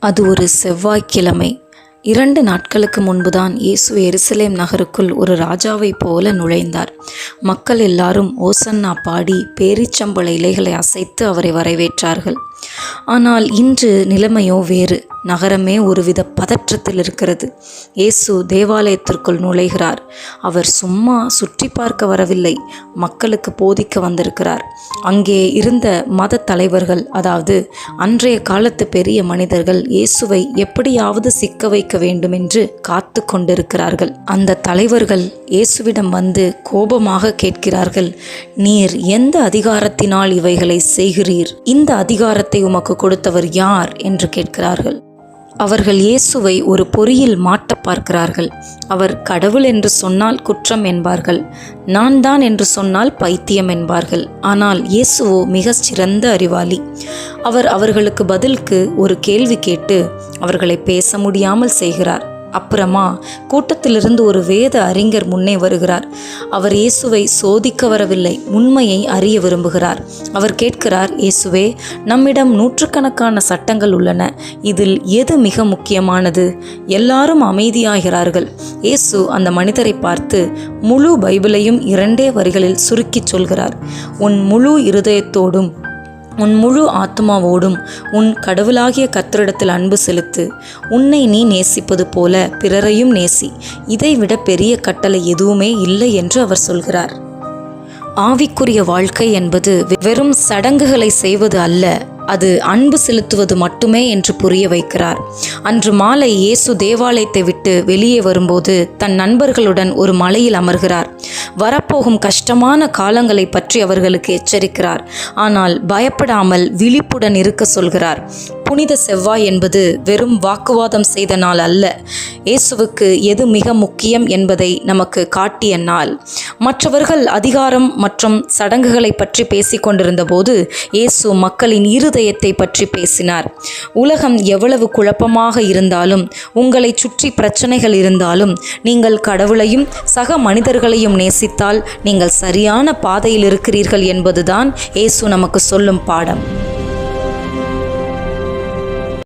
அது ஒரு செவ்வாய்க்கிழமை. 2 நாட்களுக்கு முன்புதான் இயேசு எருசலேம் நகருக்குள் ஒரு ராஜாவைப் போல நுழைந்தார். மக்கள் எல்லாரும் ஓசன்னா பாடி பேரீச்சம்பழ இலைகளை அசைத்து அவரை வரவேற்றார்கள். ஆனால் இன்று நிலைமையோ வேறு. நகரமே ஒருவித பதற்றத்தில் இருக்கிறது. இயேசு தேவாலயத்திற்குள் நுழைகிறார். அவர் சும்மா சுற்றி பார்க்க வரவில்லை, மக்களுக்கு போதிக்க வந்திருக்கிறார். அங்கே இருந்த மத தலைவர்கள், அதாவது அன்றைய காலத்து பெரிய மனிதர்கள், இயேசுவை எப்படியாவது சிக்க வைக்க வேண்டும் என்று காத்து கொண்டிருக்கிறார்கள். அந்த தலைவர்கள் இயேசுவிடம் வந்து கோபமாக கேட்கிறார்கள், நீர் எந்த அதிகாரத்தினால் இவைகளை செய்கிறீர்? இந்த அதிகாரத்தை உமக்கு கொடுத்தவர் யார் என்று கேட்கிறார்கள். அவர்கள் இயேசுவை ஒரு பொறியில் மாட்ட பார்க்கிறார்கள். அவர் கடவுள் என்று சொன்னால் குற்றம் என்பார்கள், நான் தான் என்று சொன்னால் பைத்தியம் என்பார்கள். ஆனால் இயேசுவோ மிக சிறந்த அறிவாளி. அவர் அவர்களுக்கு பதிலுக்கு ஒரு கேள்வி கேட்டு அவர்களை பேச முடியாமல் செய்கிறார். அப்புறமா கூட்டத்திலிருந்து ஒரு வேத அறிஞர் முன்னே வருகிறார். அவர் இயேசுவை சோதிக்க வரவில்லை, உண்மையை அறிய விரும்புகிறார். அவர் கேட்கிறார், இயேசுவே, நம்மிடம் நூற்றுக்கணக்கான சட்டங்கள் உள்ளன, இதில் எது மிக முக்கியமானது? எல்லாரும் அமைதியாகிறார்கள். இயேசு அந்த மனிதரை பார்த்து முழு பைபிளையும் 2 வரிகளில் சுருக்கிச் சொல்கிறார். உன் முழு இருதயத்தோடும் உன் முழு ஆத்மாவோடும் உன் கடவுளாகிய கர்த்தரிடத்தில் அன்பு செலுத்து. உன்னை நீ நேசிப்பது போல பிறரையும் நேசி. இதைவிட பெரிய கட்டளை எதுவுமே இல்லை என்று அவர் சொல்கிறார். ஆவிக்குரிய வாழ்க்கை என்பது வெறும் சடங்குகளை செய்வது அல்ல, அது அன்பு செலுத்துவது மட்டுமே என்று புரிய வைக்கிறார். அன்று மாலை இயேசு தேவாலயத்தை விட்டு வெளியே வரும்போது தன் நண்பர்களுடன் ஒரு மலையில் அமர்கிறார். வரப்போகும் கஷ்டமான காலங்களை பற்றி அவர்களுக்கு எச்சரிக்கிறார். ஆனால் பயப்படாமல் விழிப்புடன் இருக்க சொல்கிறார். புனித செவ்வாய் என்பது வெறும் வாக்குவாதம் செய்த நாள் அல்ல, இயேசுவுக்கு எது மிக முக்கியம் என்பதை நமக்கு காட்டிய நாள். மற்றவர்கள் அதிகாரம் மற்றும் சடங்குகளை பற்றி பேசிக்கொண்டிருந்த போது இயேசு மக்களின் இருதயத்தை பற்றி பேசினார். உலகம் எவ்வளவு குழப்பமாக இருந்தாலும், உங்களை சுற்றி பிரச்சனைகள் இருந்தாலும், நீங்கள் கடவுளையும் சக மனிதர்களையும் நேசித்தால் நீங்கள் சரியான பாதையில் இருக்கிறீர்கள் என்பதுதான் இயேசு நமக்கு சொல்லும் பாடம்.